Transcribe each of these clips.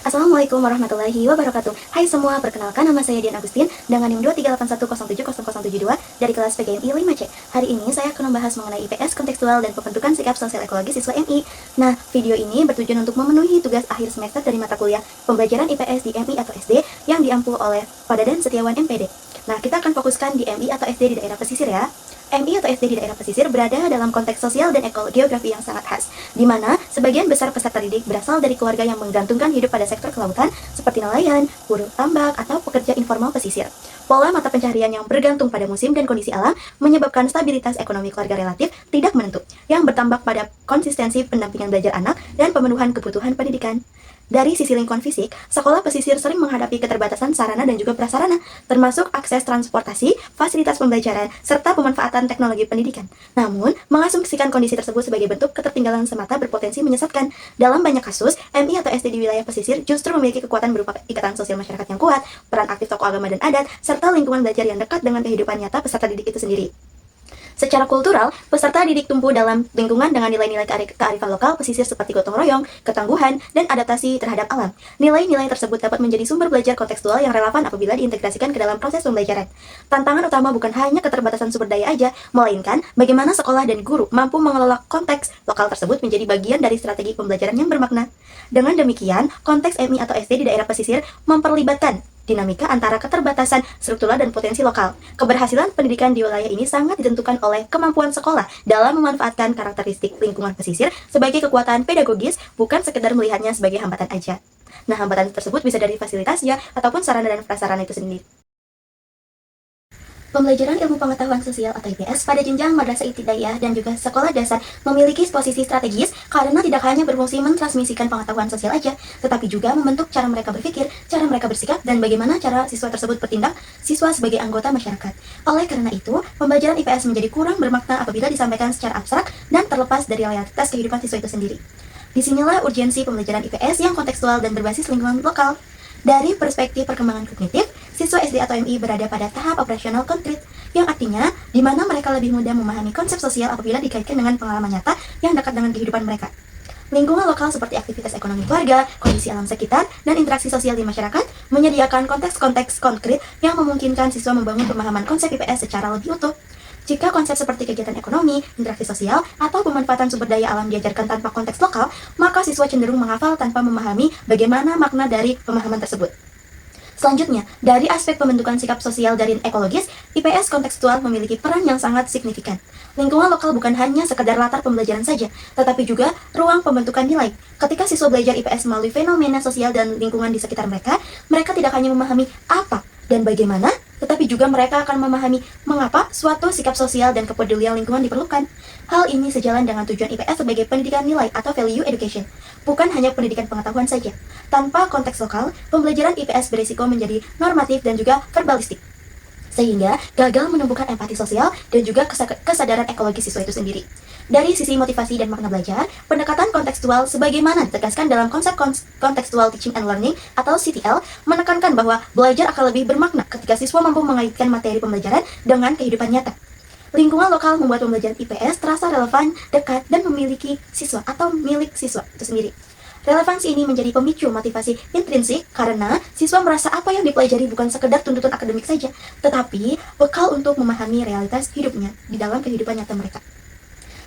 Assalamualaikum warahmatullahi wabarakatuh. Hai semua, perkenalkan nama saya Dian Agustin dengan NIM 23810700072 dari kelas PGMI 5C. Hari ini saya akan membahas mengenai IPS kontekstual dan pembentukan sikap sosial ekologis siswa MI. Nah, video ini bertujuan untuk memenuhi tugas akhir semester dari mata kuliah pembelajaran IPS di MI atau SD yang diampu oleh Pada dan Setiawan MPD. Nah, kita akan fokuskan di MI atau SD di daerah pesisir ya. MI atau SD di daerah pesisir berada dalam konteks sosial dan geografi yang sangat khas, di mana sebagian besar peserta didik berasal dari keluarga yang menggantungkan hidup pada sektor kelautan seperti nelayan, buruh tambak, atau pekerja informal pesisir. Pola mata pencaharian yang bergantung pada musim dan kondisi alam menyebabkan stabilitas ekonomi keluarga relatif tidak menentu, yang bertambah pada konsistensi pendampingan belajar anak dan pemenuhan kebutuhan pendidikan. Dari sisi lingkungan fisik, sekolah pesisir sering menghadapi keterbatasan sarana dan juga prasarana, termasuk akses transportasi, fasilitas pembelajaran, serta pemanfaatan teknologi pendidikan. Namun, mengasumsikan kondisi tersebut sebagai bentuk ketertinggalan semata berpotensi menyesatkan. Dalam banyak kasus, MI atau SD di wilayah pesisir justru memiliki kekuatan berupa ikatan sosial masyarakat yang kuat, peran aktif tokoh agama dan adat, serta lingkungan belajar yang dekat dengan kehidupan nyata peserta didik itu sendiri. Secara kultural, peserta didik tumbuh dalam lingkungan dengan nilai-nilai kearifan lokal pesisir seperti gotong royong, ketangguhan, dan adaptasi terhadap alam. Nilai-nilai tersebut dapat menjadi sumber belajar kontekstual yang relevan apabila diintegrasikan ke dalam proses pembelajaran. Tantangan utama bukan hanya keterbatasan sumber daya aja, melainkan bagaimana sekolah dan guru mampu mengelola konteks lokal tersebut menjadi bagian dari strategi pembelajaran yang bermakna. Dengan demikian, konteks MI atau SD di daerah pesisir memperlibatkan dinamika antara keterbatasan struktural dan potensi lokal. Keberhasilan pendidikan di wilayah ini sangat ditentukan oleh kemampuan sekolah dalam memanfaatkan karakteristik lingkungan pesisir sebagai kekuatan pedagogis, bukan sekedar melihatnya sebagai hambatan aja. Nah, hambatan tersebut bisa dari fasilitasnya ataupun sarana dan prasarana itu sendiri. Pembelajaran ilmu pengetahuan sosial atau IPS pada jenjang madrasah ibtidaiyah dan juga sekolah dasar memiliki posisi strategis karena tidak hanya berfungsi mentransmisikan pengetahuan sosial aja, tetapi juga membentuk cara mereka berpikir, cara mereka bersikap, dan bagaimana cara siswa tersebut bertindak siswa sebagai anggota masyarakat. Oleh karena itu, pembelajaran IPS menjadi kurang bermakna apabila disampaikan secara abstrak dan terlepas dari realitas kehidupan siswa itu sendiri. Disinilah urgensi pembelajaran IPS yang kontekstual dan berbasis lingkungan lokal. Dari perspektif perkembangan kognitif, siswa SD atau MI berada pada tahap operasional konkret, yang artinya di mana mereka lebih mudah memahami konsep sosial apabila dikaitkan dengan pengalaman nyata yang dekat dengan kehidupan mereka. Lingkungan lokal seperti aktivitas ekonomi keluarga, kondisi alam sekitar, dan interaksi sosial di masyarakat menyediakan konteks-konteks konkret yang memungkinkan siswa membangun pemahaman konsep IPS secara lebih utuh. Jika konsep seperti kegiatan ekonomi, interaksi sosial, atau pemanfaatan sumber daya alam diajarkan tanpa konteks lokal, maka siswa cenderung menghafal tanpa memahami bagaimana makna dari pemahaman tersebut. Selanjutnya, dari aspek pembentukan sikap sosial dan ekologis, IPS kontekstual memiliki peran yang sangat signifikan. Lingkungan lokal bukan hanya sekedar latar pembelajaran saja, tetapi juga ruang pembentukan nilai. Ketika siswa belajar IPS melalui fenomena sosial dan lingkungan di sekitar mereka, mereka tidak hanya memahami apa dan bagaimana, tetapi juga mereka akan memahami mengapa suatu sikap sosial dan kepedulian lingkungan diperlukan. Hal ini sejalan dengan tujuan IPS sebagai pendidikan nilai atau value education, bukan hanya pendidikan pengetahuan saja. Tanpa konteks lokal, pembelajaran IPS berisiko menjadi normatif dan juga verbalistik, sehingga gagal menumbuhkan empati sosial dan juga kesadaran ekologis siswa itu sendiri. Dari sisi motivasi dan makna belajar, pendekatan kontekstual sebagaimana ditegaskan dalam konsep Contextual Teaching and Learning atau CTL menekankan bahwa belajar akan lebih bermakna ketika siswa mampu mengaitkan materi pembelajaran dengan kehidupan nyata. Lingkungan lokal membuat pembelajaran IPS terasa relevan, dekat, dan memiliki siswa atau milik siswa itu sendiri. Relevansi ini menjadi pemicu motivasi intrinsik karena siswa merasa apa yang dipelajari bukan sekedar tuntutan akademik saja, tetapi bekal untuk memahami realitas hidupnya di dalam kehidupan nyata mereka.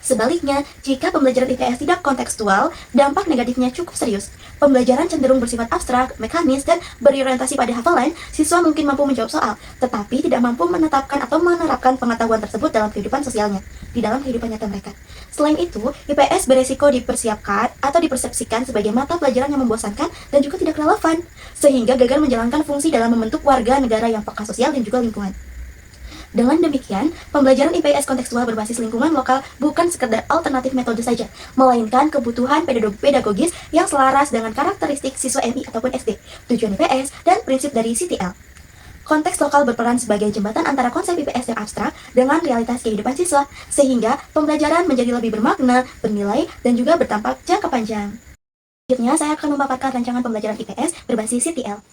Sebaliknya, jika pembelajaran IPS tidak kontekstual, dampak negatifnya cukup serius. Pembelajaran cenderung bersifat abstrak, mekanis, dan berorientasi pada hafalan. Siswa mungkin mampu menjawab soal, tetapi tidak mampu menetapkan atau menerapkan pengetahuan tersebut dalam kehidupan sosialnya, di dalam kehidupan nyata mereka. Selain itu, IPS beresiko dipersiapkan atau dipersepsikan sebagai mata pelajaran yang membosankan dan juga tidak relevan, sehingga gagal menjalankan fungsi dalam membentuk warga negara yang peka sosial dan juga lingkungan. Dengan demikian, pembelajaran IPS kontekstual berbasis lingkungan lokal bukan sekedar alternatif metode saja, melainkan kebutuhan pedagogis yang selaras dengan karakteristik siswa MI ataupun SD, tujuan IPS, dan prinsip dari CTL. Konteks lokal berperan sebagai jembatan antara konsep IPS yang abstrak dengan realitas kehidupan siswa, sehingga pembelajaran menjadi lebih bermakna, bernilai, dan juga berdampak jangka panjang. Selanjutnya, saya akan memaparkan rancangan pembelajaran IPS berbasis CTL.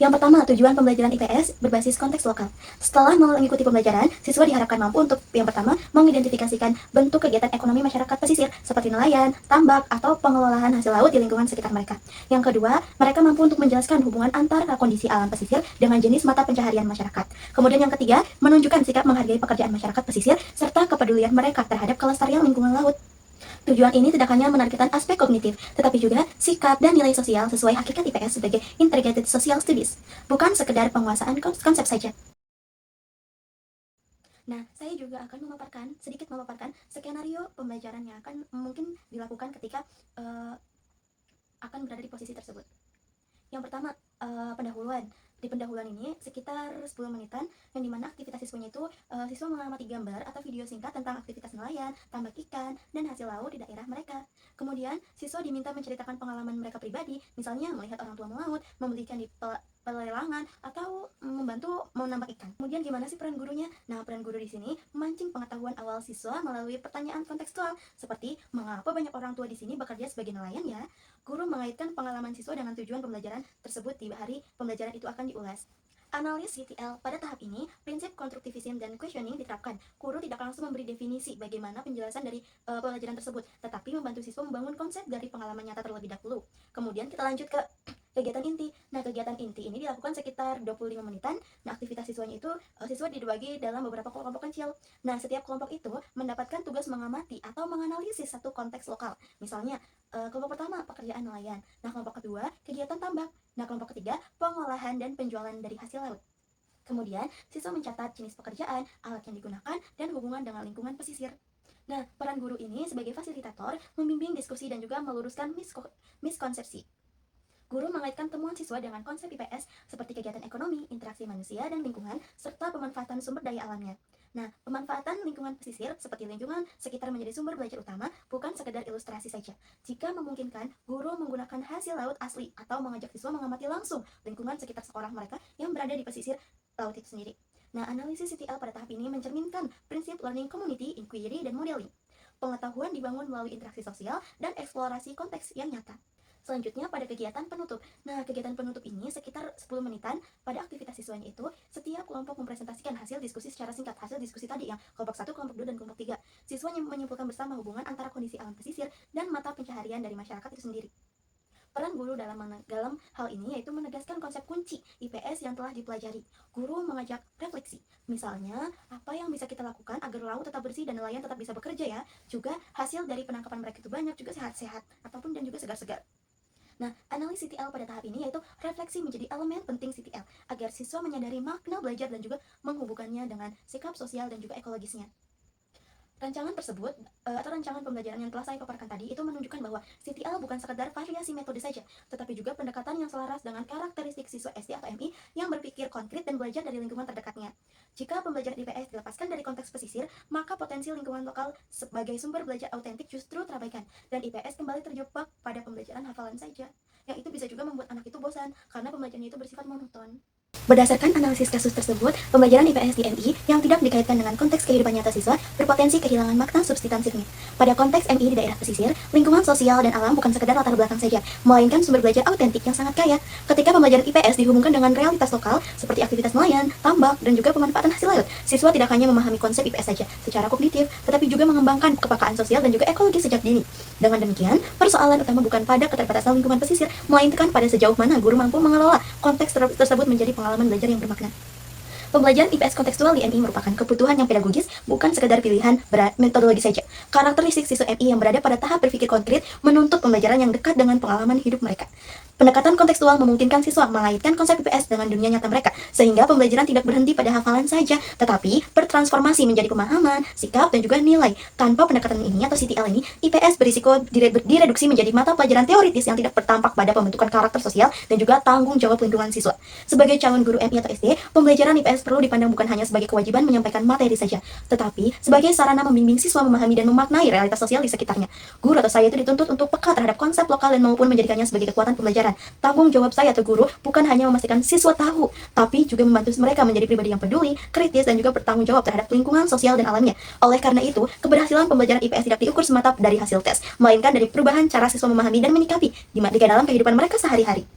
Yang pertama, tujuan pembelajaran IPS berbasis konteks lokal. Setelah mengikuti pembelajaran, siswa diharapkan mampu untuk yang pertama, mengidentifikasikan bentuk kegiatan ekonomi masyarakat pesisir seperti nelayan, tambak, atau pengelolaan hasil laut di lingkungan sekitar mereka. Yang kedua, mereka mampu untuk menjelaskan hubungan antara kondisi alam pesisir dengan jenis mata pencaharian masyarakat. Kemudian yang ketiga, menunjukkan sikap menghargai pekerjaan masyarakat pesisir serta kepedulian mereka terhadap kelestarian lingkungan laut. Tujuan ini tidak hanya menargetkan aspek kognitif, tetapi juga sikap dan nilai sosial sesuai hakikat IPS sebagai Integrated Social Studies, bukan sekedar penguasaan konsep saja. Nah, saya juga akan sedikit memaparkan skenario pembelajaran yang akan mungkin dilakukan ketika akan berada di posisi tersebut. Yang pertama, pendahuluan. Di pendahuluan ini sekitar 10 menitan, yang dimana aktivitas siswanya itu siswa mengamati gambar atau video singkat tentang aktivitas nelayan, tambak ikan, dan hasil laut di daerah mereka. Kemudian siswa diminta menceritakan pengalaman mereka pribadi, misalnya melihat orang tua melaut, membeli ikan di pelelangan, atau membantu menambak ikan. Kemudian gimana sih peran gurunya? Nah, peran guru di sini memancing pengetahuan awal siswa melalui pertanyaan kontekstual, seperti mengapa banyak orang tua di sini bekerja sebagai nelayan ya? Guru mengaitkan pengalaman siswa dengan tujuan pembelajaran tersebut di hari pembelajaran itu akan diulas. Analis CTL pada tahap ini, prinsip konstruktivism dan questioning diterapkan. Guru tidak langsung memberi definisi bagaimana penjelasan dari pelajaran tersebut, tetapi membantu siswa membangun konsep dari pengalaman nyata terlebih dahulu. Kemudian kita lanjut ke kegiatan inti. Nah, kegiatan inti ini dilakukan sekitar 25 menitan. Nah, aktivitas siswanya itu siswa dibagi dalam beberapa kelompok kecil. Nah, setiap kelompok itu mendapatkan tugas mengamati atau menganalisis satu konteks lokal. Misalnya, kelompok pertama pekerjaan nelayan. Nah, kelompok kedua kegiatan tambak. Nah, kelompok ketiga pengolahan dan penjualan dari hasil laut. Kemudian, siswa mencatat jenis pekerjaan, alat yang digunakan, dan hubungan dengan lingkungan pesisir. Nah, peran guru ini sebagai fasilitator membimbing diskusi dan juga meluruskan miskonsepsi. Guru mengaitkan temuan siswa dengan konsep IPS seperti kegiatan ekonomi, interaksi manusia dan lingkungan, serta pemanfaatan sumber daya alamnya. Nah, pemanfaatan lingkungan pesisir seperti lingkungan sekitar menjadi sumber belajar utama, bukan sekedar ilustrasi saja. Jika memungkinkan, guru menggunakan hasil laut asli atau mengajak siswa mengamati langsung lingkungan sekitar sekolah mereka yang berada di pesisir laut itu sendiri. Nah, analisis CTL pada tahap ini mencerminkan prinsip learning community, inquiry, dan modeling. Pengetahuan dibangun melalui interaksi sosial dan eksplorasi konteks yang nyata. Selanjutnya pada kegiatan penutup. Nah, kegiatan penutup ini sekitar 10 menitan. Pada aktivitas siswanya itu, setiap kelompok mempresentasikan hasil diskusi secara singkat. Hasil diskusi tadi yang kelompok 1, kelompok 2, dan kelompok 3. Siswa menyimpulkan bersama hubungan antara kondisi alam pesisir dan mata pencaharian dari masyarakat itu sendiri. Peran guru dalam hal ini yaitu menegaskan konsep kunci IPS yang telah dipelajari. Guru mengajak refleksi. Misalnya, apa yang bisa kita lakukan agar laut tetap bersih dan nelayan tetap bisa bekerja ya? Juga hasil dari penangkapan mereka itu banyak, juga sehat-sehat, ataupun dan juga segar-segar. Nah, analisis CTL pada tahap ini yaitu refleksi menjadi elemen penting CTL agar siswa menyadari makna belajar dan juga menghubungkannya dengan sikap sosial dan juga ekologisnya. Rancangan tersebut atau rancangan pembelajaran yang telah saya paparkan tadi itu menunjukkan bahwa CTL bukan sekadar variasi metode saja, tetapi juga pendekatan yang selaras dengan karakteristik siswa SD atau MI yang berpikir konkret dan belajar dari lingkungan terdekatnya. Jika pembelajaran IPS dilepaskan dari konteks pesisir, maka potensi lingkungan lokal sebagai sumber belajar autentik justru terabaikan, dan IPS kembali terjebak pada pembelajaran hafalan saja. Yang itu bisa juga membuat anak itu bosan, karena pembelajarannya itu bersifat monoton. Berdasarkan analisis kasus tersebut, pembelajaran IPS di MI yang tidak dikaitkan dengan konteks kehidupan nyata siswa berpotensi kehilangan makna substantifnya. Pada konteks MI di daerah pesisir, lingkungan sosial dan alam bukan sekedar latar belakang saja, melainkan sumber belajar autentik yang sangat kaya. Ketika pembelajaran IPS dihubungkan dengan realitas lokal, seperti aktivitas nelayan, tambak, dan juga pemanfaatan hasil laut, siswa tidak hanya memahami konsep IPS saja secara kognitif, tetapi juga mengembangkan kepekaan sosial dan juga ekologi sejak dini. Dengan demikian, persoalan utama bukan pada keterbatasan lingkungan pesisir, melainkan pada sejauh mana guru mampu mengelola konteks tersebut menjadi pengalaman belajar yang bermakna. Pembelajaran IPS kontekstual di MI merupakan kebutuhan yang pedagogis, bukan sekedar pilihan metodologi saja. Karakteristik siswa MI yang berada pada tahap berpikir konkret menuntut pembelajaran yang dekat dengan pengalaman hidup mereka. Pendekatan kontekstual memungkinkan siswa mengaitkan konsep IPS dengan dunia nyata mereka, sehingga pembelajaran tidak berhenti pada hafalan saja, tetapi bertransformasi menjadi pemahaman, sikap, dan juga nilai. Tanpa pendekatan ini atau CTL ini, IPS berisiko direduksi menjadi mata pelajaran teoritis yang tidak bertampak pada pembentukan karakter sosial dan juga tanggung jawab lingkungan siswa. Sebagai calon guru MI atau SD, pembelajaran IPS perlu dipandang bukan hanya sebagai kewajiban menyampaikan materi saja, tetapi sebagai sarana membimbing siswa memahami dan memaknai realitas sosial di sekitarnya. Guru atau saya itu dituntut untuk peka terhadap konsep lokal dan maupun menjadikannya sebagai kekuatan pembelajaran. Tanggung jawab saya atau guru bukan hanya memastikan siswa tahu, tapi juga membantu mereka menjadi pribadi yang peduli, kritis, dan juga bertanggung jawab terhadap lingkungan sosial dan alamnya. Oleh karena itu, keberhasilan pembelajaran IPS tidak diukur semata dari hasil tes, melainkan dari perubahan cara siswa memahami dan menyikapi di dalam kehidupan mereka sehari-hari.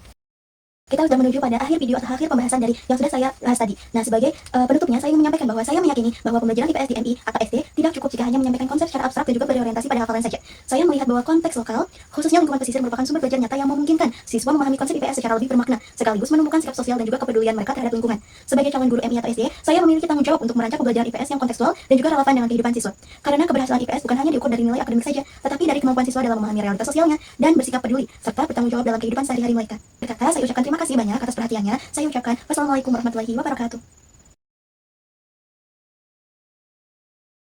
Kita sudah menuju pada akhir video atau akhir pembahasan dari yang sudah saya bahas tadi. Nah, sebagai penutupnya, saya ingin menyampaikan bahwa saya meyakini bahwa pembelajaran IPS di MI atau SD tidak cukup jika hanya menyampaikan konsep secara abstrak dan juga berorientasi pada hafalan saja. Saya melihat bahwa konteks lokal, khususnya lingkungan pesisir, merupakan sumber belajar nyata yang memungkinkan siswa memahami konsep IPS secara lebih bermakna, sekaligus menumbuhkan sikap sosial dan juga kepedulian mereka terhadap lingkungan. Sebagai calon guru MI atau SD, saya memiliki tanggung jawab untuk merancang pembelajaran IPS yang kontekstual dan juga relevan dengan kehidupan siswa. Karena keberhasilan IPS bukan hanya diukur dari nilai akademik saja, tetapi dari kemampuan siswa dalam memahami realitas sosialnya dan bersikap peduli, serta bertanggung jawab dalam kehidupan sehari-hari mereka. Berkata, saya ucapkan terima kasih banyak atas perhatiannya. Saya ucapkan wassalamualaikum warahmatullahi wabarakatuh.